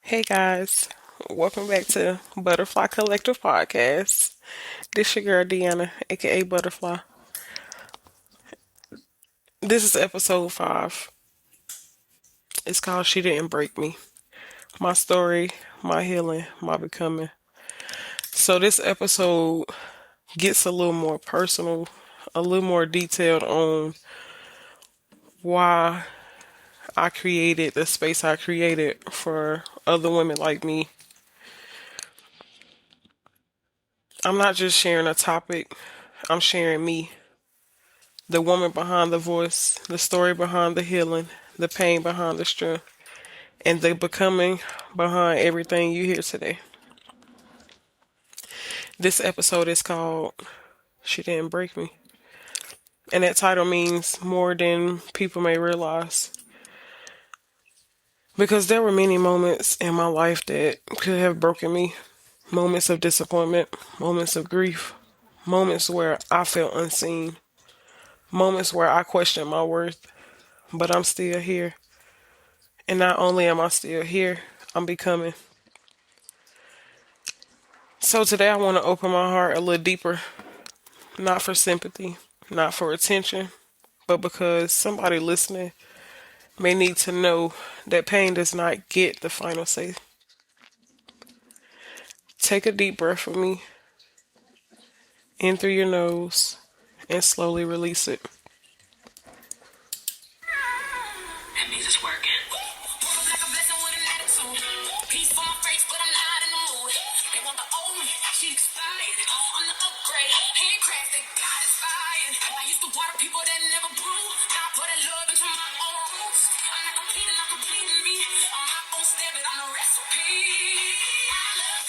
Hey guys, welcome back to Butterfly Collective Podcast. This your girl Deanna, aka Butterfly. This is episode 5. It's called She Didn't Break Me. My story, my healing, my becoming. So this episode gets a little more personal, a little more detailed on why I created the space I created for other women like me. I'm not just sharing a topic, I'm sharing me. The woman behind the voice, the story behind the healing, the pain behind the strength, and the becoming behind everything you hear today. This episode is called She Didn't Break Me. And that title means more than people may realize. Because there were many moments in my life that could have broken me. Moments of disappointment, moments of grief, moments where I felt unseen, moments where I questioned my worth, but I'm still here. And not only am I still here, I'm becoming. So today I want to open my heart a little deeper, not for sympathy, not for attention, but because somebody listening may need to know that pain does not get the final say. Take a deep breath with me, in through your nose, and slowly release it. That means it's working. Like a blessing with an attitude. Peace for my face, but I'm not in the mood. They want the old me, she expired. I'm the upgrade, handcrafted, God inspired. I used to water people that never grew. Now I put that love into my own roots. I'm not completing me. I'm my own step, but I'm the recipe. I love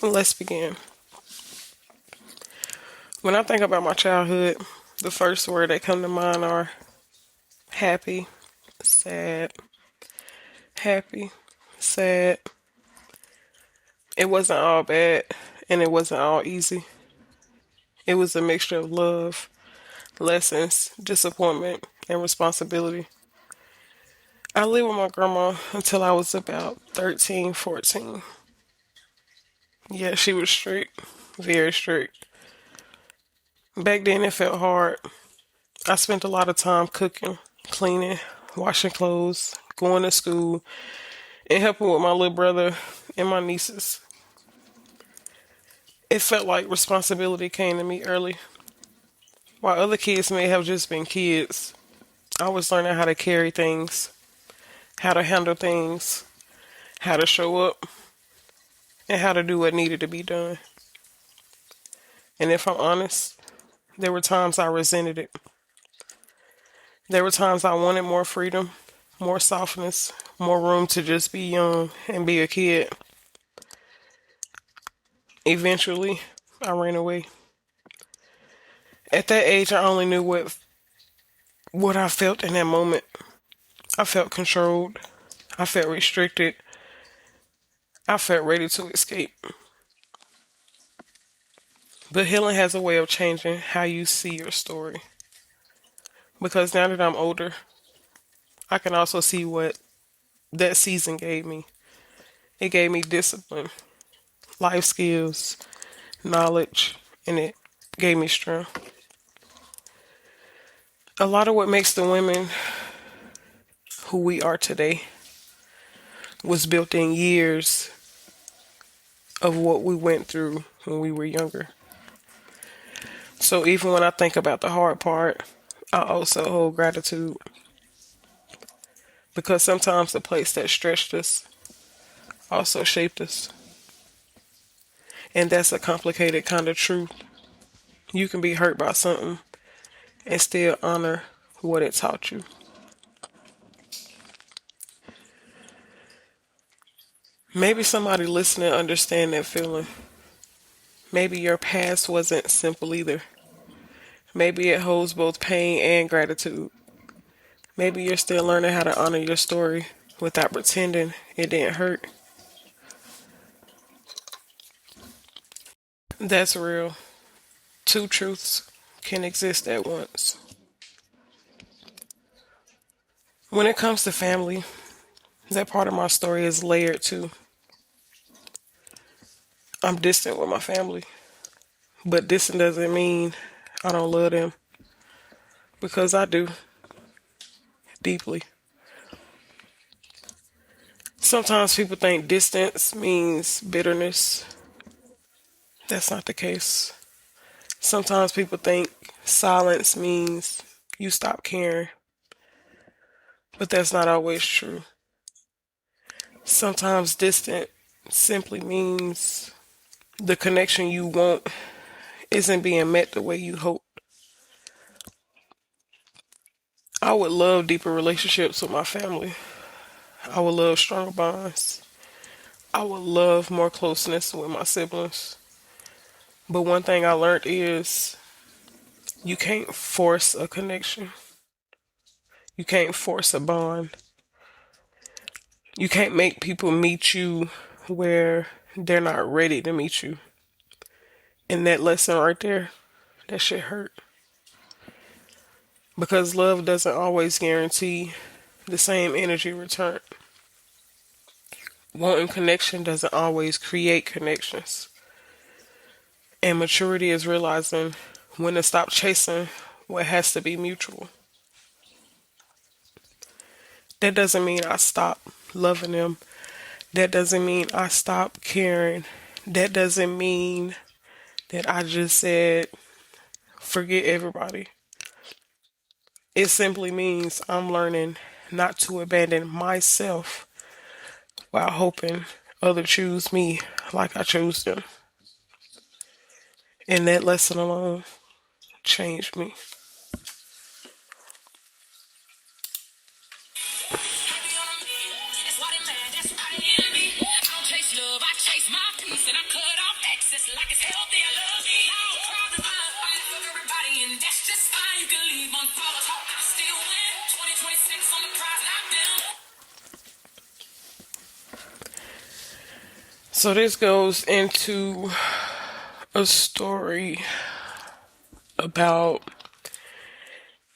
it. Let's begin. When I think about my childhood, the first word that come to mind are happy, sad, happy, sad. It wasn't all bad, and it wasn't all easy. It was a mixture of love, lessons, disappointment, and responsibility. I lived with my grandma until I was about 13, 14. Yeah, she was strict, very strict. Back then it felt hard. I spent a lot of time cooking, cleaning, washing clothes, going to school, and helping with my little brother and my nieces. It felt like responsibility came to me early. While other kids may have just been kids, I was learning how to carry things, how to handle things, how to show up, and how to do what needed to be done. And if I'm honest, there were times I resented it. There were times I wanted more freedom, more softness, more room to just be young and be a kid. Eventually, I ran away. At that age, I only knew what I felt in that moment. I felt controlled. I felt restricted. I felt ready to escape. But healing has a way of changing how you see your story. Because now that I'm older, I can also see what that season gave me. It gave me discipline, life skills, knowledge, and it gave me strength. A lot of what makes the women who we are today was built in years of what we went through when we were younger. So even when I think about the hard part, I also hold gratitude because sometimes the place that stretched us also shaped us. And that's a complicated kind of truth. You can be hurt by something and still honor what it taught you. Maybe somebody listening understand that feeling. Maybe your past wasn't simple either. Maybe it holds both pain and gratitude. Maybe you're still learning how to honor your story without pretending it didn't hurt. That's real. Two truths can exist at once. When it comes to family, That part of my story is layered too. I'm distant with my family, but distant doesn't mean I don't love them because I do deeply. Sometimes people think distance means bitterness. That's not the case. Sometimes people think silence means you stop caring, but that's not always true. Sometimes distant simply means the connection you want isn't being met the way you hope. I would love deeper relationships with my family. I would love stronger bonds. I would love more closeness with my siblings. But one thing I learned is you can't force a connection. You can't force a bond. You can't make people meet you where they're not ready to meet you. And that lesson right there, that shit hurt. Because love doesn't always guarantee the same energy return. Wanting connection doesn't always create connections. And maturity is realizing when to stop chasing what has to be mutual. That doesn't mean I stop loving them. That doesn't mean I stop caring. That doesn't mean that I just said, forget everybody. It simply means I'm learning not to abandon myself while hoping others choose me like I chose them. And that lesson alone changed me. So this goes into a story about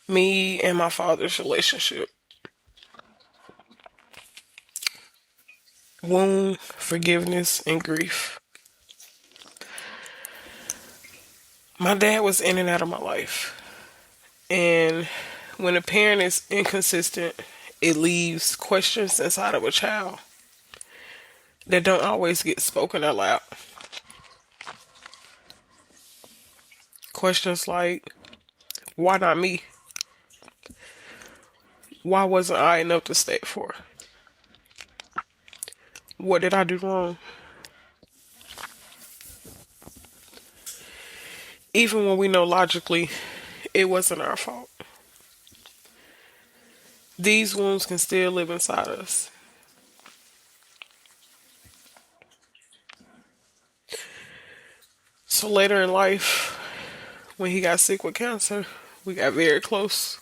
me and my father's relationship. Wound, forgiveness, and grief. My dad was in and out of my life. And when a parent is inconsistent, it leaves questions inside of a child that don't always get spoken out loud. Questions like, why not me? Why wasn't I enough to stay for? What did I do wrong? Even when we know logically it wasn't our fault. These wounds can still live inside us. So later in life, when he got sick with cancer, we got very close.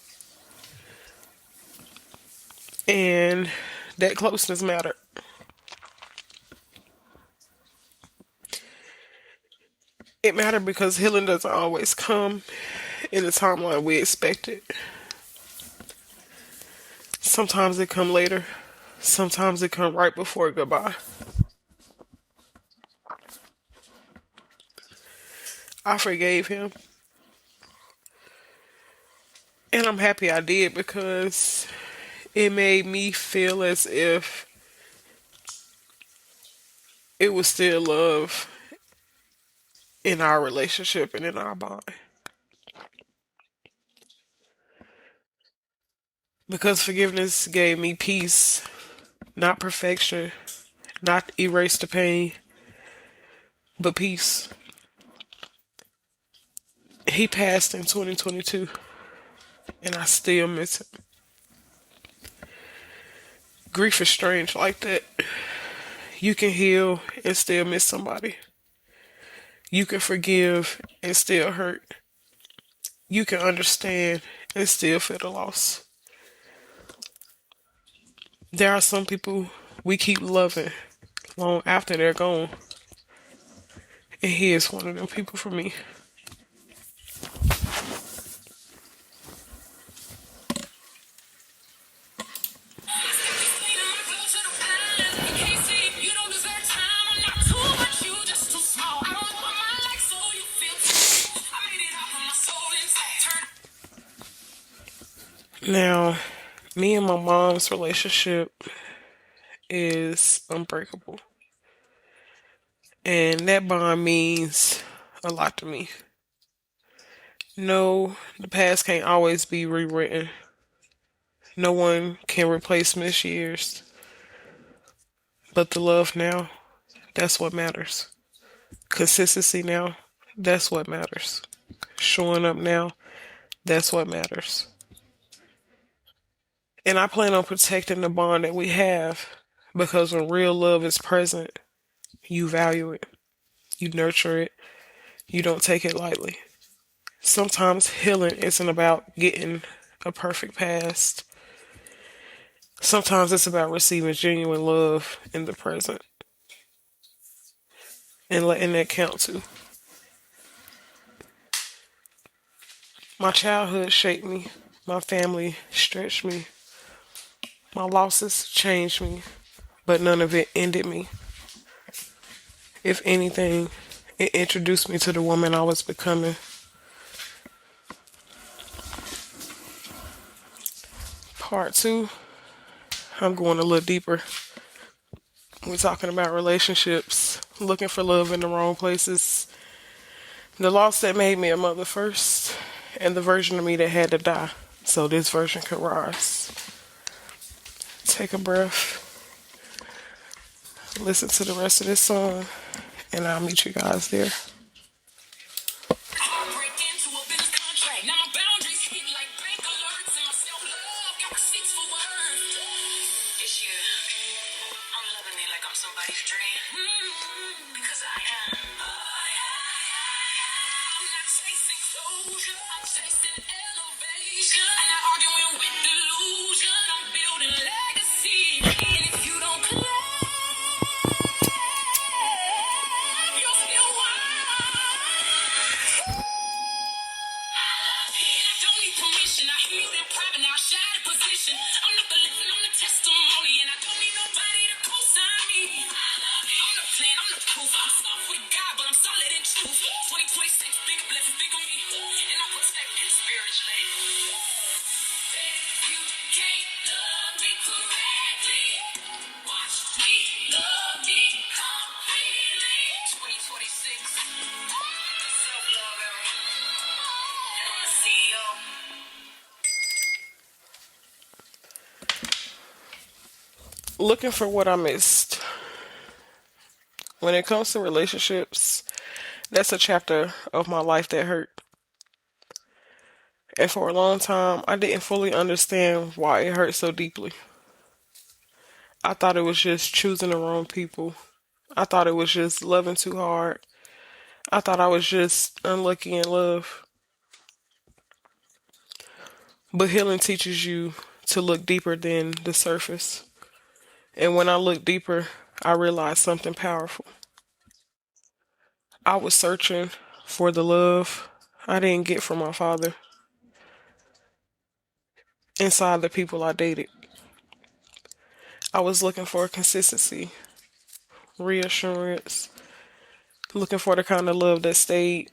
And that closeness mattered. It mattered because healing doesn't always come in the timeline we expect it. Sometimes it come later. Sometimes it come right before goodbye. I forgave him. And I'm happy I did because it made me feel as if it was still love in our relationship and in our bond. Because forgiveness gave me peace, not perfection, not erase the pain, but peace. He passed in 2022, and I still miss him. Grief is strange like that. You can heal and still miss somebody. You can forgive and still hurt. You can understand and still feel the loss. There are some people we keep loving long after they're gone. And he is one of them people for me. Now, me and my mom's relationship is unbreakable. And that bond means a lot to me. No, the past can't always be rewritten. No one can replace missed years. But the love now, that's what matters. Consistency now, that's what matters. Showing up now, that's what matters. And I plan on protecting the bond that we have because when real love is present, you value it, you nurture it, you don't take it lightly. Sometimes healing isn't about getting a perfect past. Sometimes it's about receiving genuine love in the present and letting that count too. My childhood shaped me. My family stretched me. My losses changed me, but none of it ended me. If anything, it introduced me to the woman I was becoming. Part two, I'm going a little deeper. We're talking about relationships, looking for love in the wrong places, the loss that made me a mother first, and the version of me that had to die so this version could rise. Take a breath, listen to the rest of this song, and I'll meet you guys there. Break into a business contract. Now my boundaries hit like bank alerts, and my self-love got receipts for work. This year, I'm loving it like I'm somebody's dream. Because I am. I'm not chasing closure. I'm chasing elevation. I'm not arguing with delusion. I'm building legacy. And if you don't claim, you're still wise. I don't need permission. I hear you in private. Now I shine in position. I'm not the living, I'm the testimony. And I don't need nobody to co-sign me. I'm the plan, I'm the proof. I'm soft with God, but I'm solid in truth. 2026, bigger blessings, bigger me. And I'm protected spiritually. You can't love me correctly. Watch me love me completely. 2026. Self-love era. And I'm the CEO. Looking for what I missed. When it comes to relationships, that's a chapter of my life that hurt. And for a long time, I didn't fully understand why it hurt so deeply. I thought it was just choosing the wrong people. I thought it was just loving too hard. I thought I was just unlucky in love. But healing teaches you to look deeper than the surface. And when I looked deeper, I realized something powerful. I was searching for the love I didn't get from my father inside the people I dated. I was looking for consistency, reassurance, looking for the kind of love that stayed,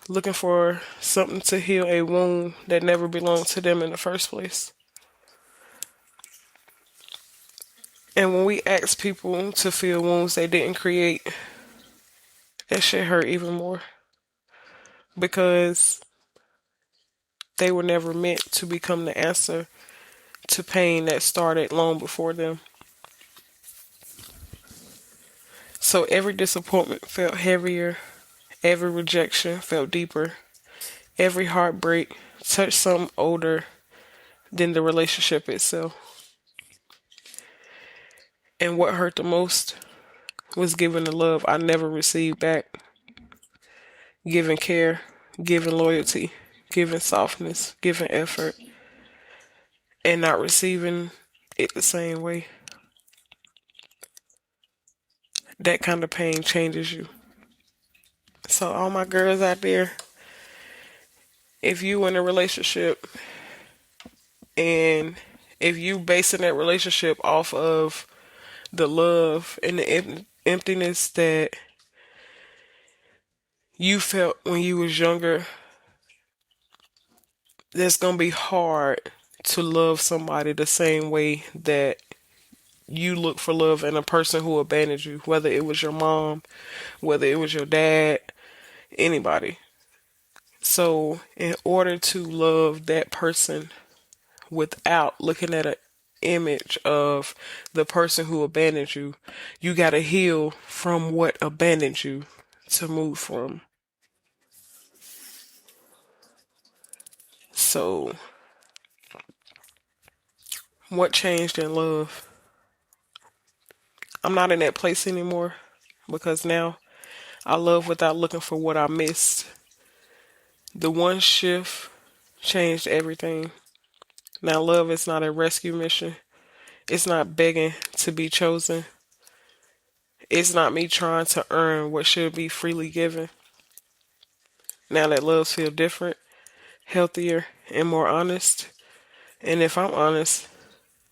looking for something to heal a wound that never belonged to them in the first place. And when we ask people to feel wounds they didn't create, that shit hurt even more because they were never meant to become the answer to pain that started long before them. So every disappointment felt heavier, every rejection felt deeper, every heartbreak touched something older than the relationship itself. And what hurt the most was giving the love I never received back, giving care, giving loyalty, giving softness, giving effort, and not receiving it the same way. That kind of pain changes you. So, all my girls out there, if you in a relationship and if you basing that relationship off of the love and the emptiness that you felt when you was younger, that's gonna be hard to love somebody the same way that you look for love in a person who abandoned you, whether it was your mom, whether it was your dad, anybody. So, in order to love that person without looking at an image of the person who abandoned you, you got to heal from what abandoned you to move from. So, what changed in love? I'm not in that place anymore because now I love without looking for what I missed. The one shift changed everything. Now, love is not a rescue mission. It's not begging to be chosen. It's not me trying to earn what should be freely given. Now that loves feel different, healthier, and more honest. And if I'm honest,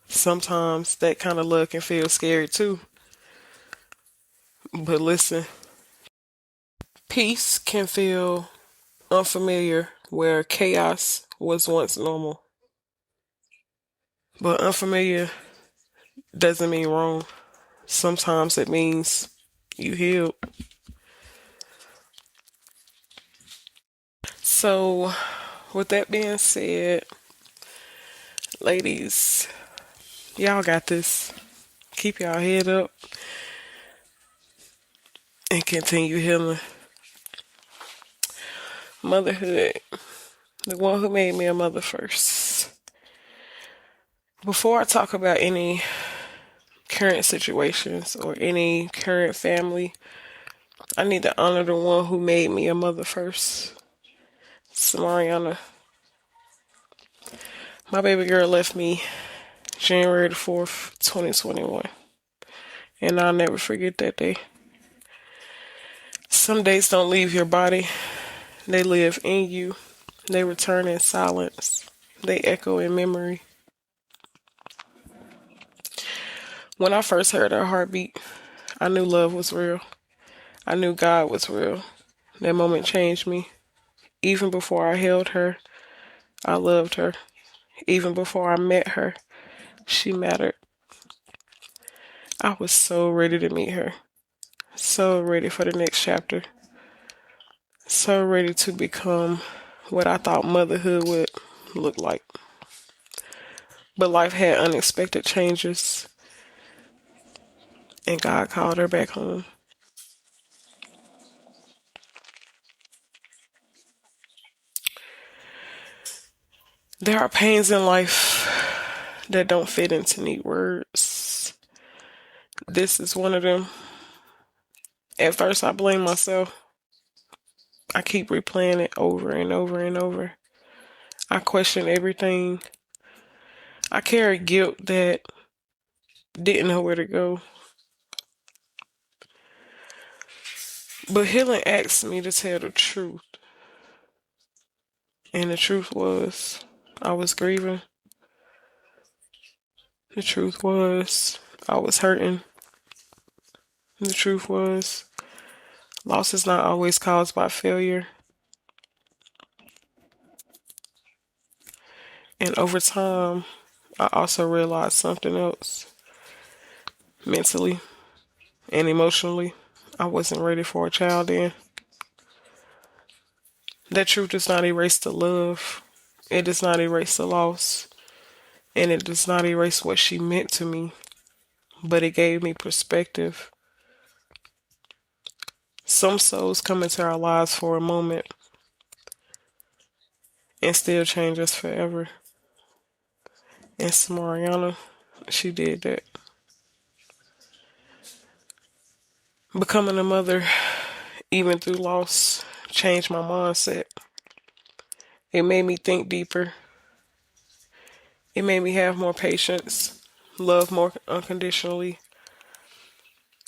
sometimes that kind of love can feel scary too. But listen, peace can feel unfamiliar where chaos was once normal. But unfamiliar doesn't mean wrong. Sometimes it means you healed. So, with that being said, ladies, y'all got this. Keep y'all head up and continue healing. Motherhood. The one who made me a mother first. Before I talk about any current situations or any current family, I need to honor the one who made me a mother first. Samariyanna. My baby girl left me January the 4th, 2021. And I'll never forget that day. Some days don't leave your body, they live in you. They return in silence, they echo in memory. When I first heard her heartbeat, I knew love was real. I knew God was real. That moment changed me. Even before I held her, I loved her. Even before I met her, she mattered. I was so ready to meet her. So ready for the next chapter. So ready to become what I thought motherhood would look like. But life had unexpected changes, and God called her back home. There are pains in life that don't fit into neat words. This is one of them. At first, I blame myself. I keep replaying it over and over and over. I question everything. I carry guilt that didn't know where to go. But healing asked me to tell the truth. And the truth was, I was grieving. The truth was, I was hurting. The truth was, loss is not always caused by failure. And over time, I also realized something else. Mentally and emotionally, I wasn't ready for a child then. That truth does not erase the love. It does not erase the loss. And it does not erase what she meant to me. But it gave me perspective. Some souls come into our lives for a moment and still change us forever. And Samariyanna, she did that. Becoming a mother, even through loss, changed my mindset. It made me think deeper. It made me have more patience, love more unconditionally,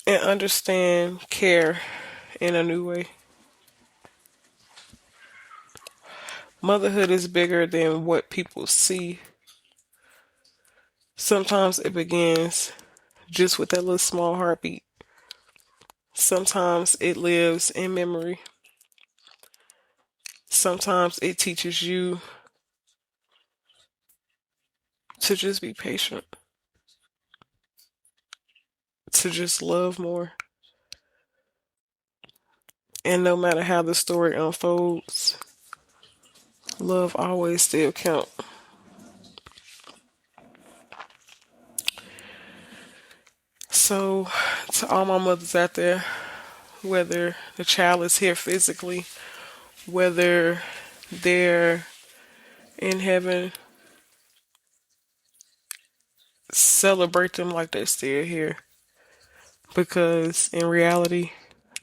and understand care in a new way. Motherhood is bigger than what people see. Sometimes it begins just with that little small heartbeat. Sometimes it lives in memory. Sometimes it teaches you to just be patient, to just love more. And no matter how the story unfolds, love always still count. So, to all my mothers out there, whether the child is here physically, whether they're in heaven, celebrate them like they're still here. Because in reality,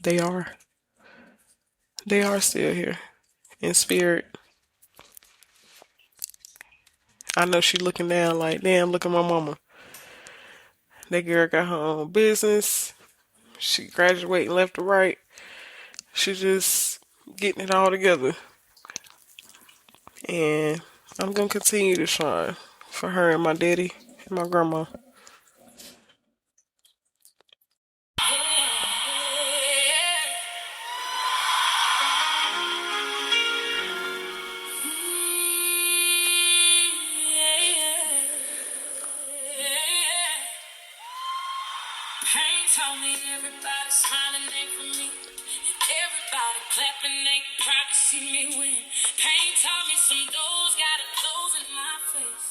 they are. They are still here. In spirit. I know she looking down like, damn, look at my mama. That girl got her own business. She graduating left to right. She just getting it all together. And I'm gonna continue to shine for her and my daddy and my grandma. Pain told me everybody smiling ain't for me. Everybody clapping ain't proud to see me win. Pain taught me some doors gotta close in my face.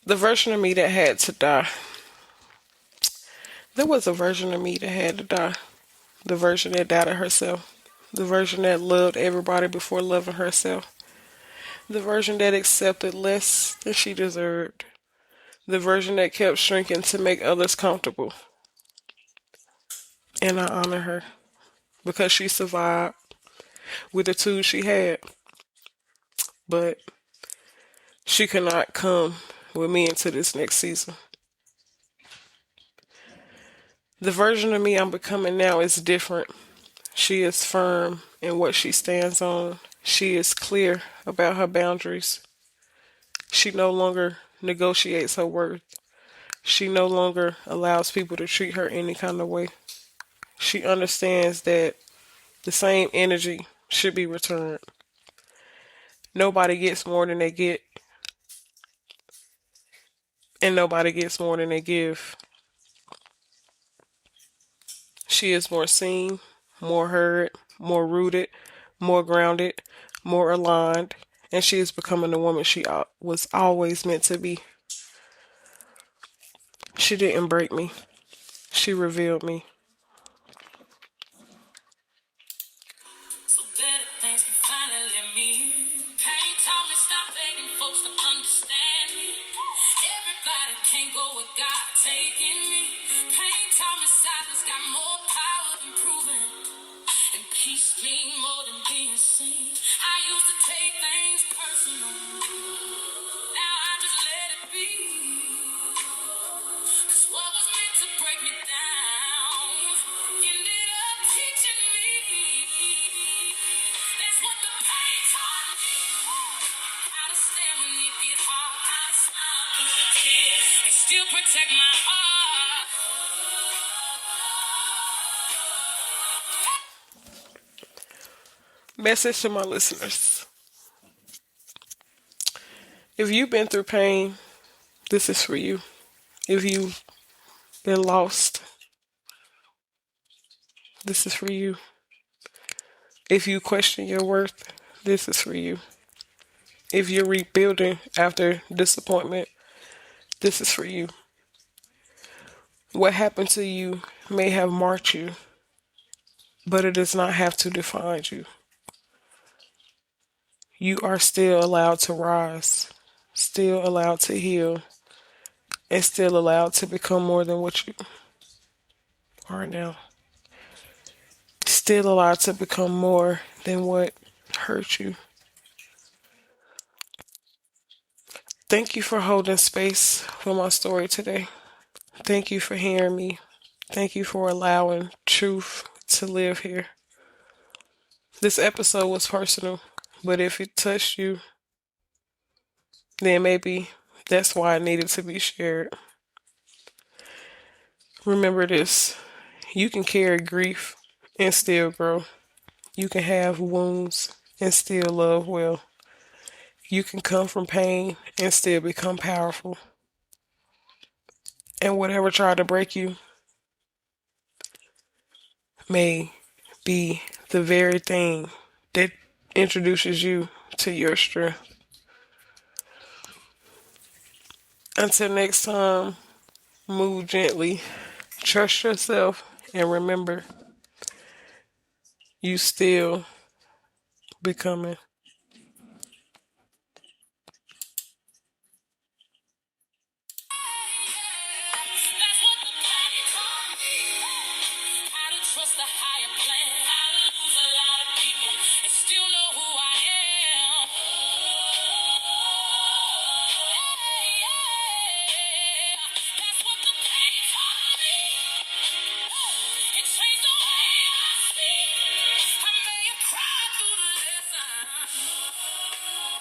The version of me that had to die. There was a version of me that had to die. The version that doubted herself. The version that loved everybody before loving herself. The version that accepted less than she deserved. The version that kept shrinking to make others comfortable. And I honor her because she survived with the tools she had. But she cannot come with me into this next season. The version of me I'm becoming now is different. She is firm in what she stands on. She is clear about her boundaries. She no longer negotiates her worth. She no longer allows people to treat her any kind of way. She understands that the same energy should be returned. Nobody gets more than they get, and nobody gets more than they give. She is more seen, more heard, more rooted, more grounded, more aligned, and she is becoming the woman she was always meant to be. She didn't break me. She revealed me. So better things can finally let me in. Pain taught me stop begging folks to understand me. Everybody can't go with God taking me. Pain taught me silence got more power than proving. And peace mean more than being seen. I used to take things personal. Now I just let it be. 'Cause what was meant to break me down ended up teaching me. That's what the pain taught me. How to stand when it get hard. How to smile through the tears and still protect my heart. Message to my listeners. If you've been through pain, this is for you. If you've been lost, this is for you. If you question your worth, this is for you. If you're rebuilding after disappointment, this is for you. What happened to you may have marked you, but it does not have to define you. You are still allowed to rise, still allowed to heal, and still allowed to become more than what you are now. Still allowed to become more than what hurt you. Thank you for holding space for my story today. Thank you for hearing me. Thank you for allowing truth to live here. This episode was personal, but if it touched you, then maybe that's why it needed to be shared. Remember this: you can carry grief and still grow. You can have wounds and still love well. You can come from pain and still become powerful. And whatever tried to break you may be the very thing that introduces you to your strength. Until next time, move gently, trust yourself, and remember, you still becoming. That's what the planet taught me. How to trust a higher plan. How to lose a lot of people and still know who I am. That's what the planet taught me. It changed the way I speak. I may have cried through the lesson,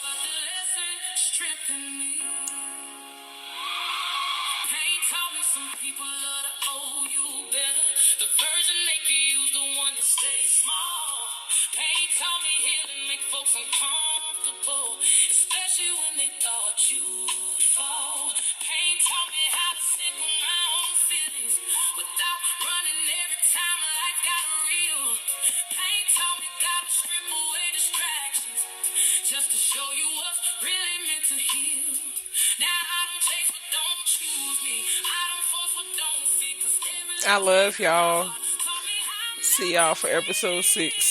but the lesson strengthened me. Pain taught me some people love to owe you better. The version they could use, the one that stays small. Pain taught me healing make folks uncomfortable, especially when they thought you'd fall. Pain taught me how to sit with my own feelings without running every time life got real. Pain taught me gotta strip away distractions just to show you what's really meant to heal. Now I don't chase what don't choose me. I don't force what don't fit. 'Cause every I love love y'all. taught me how See y'all for episode 6.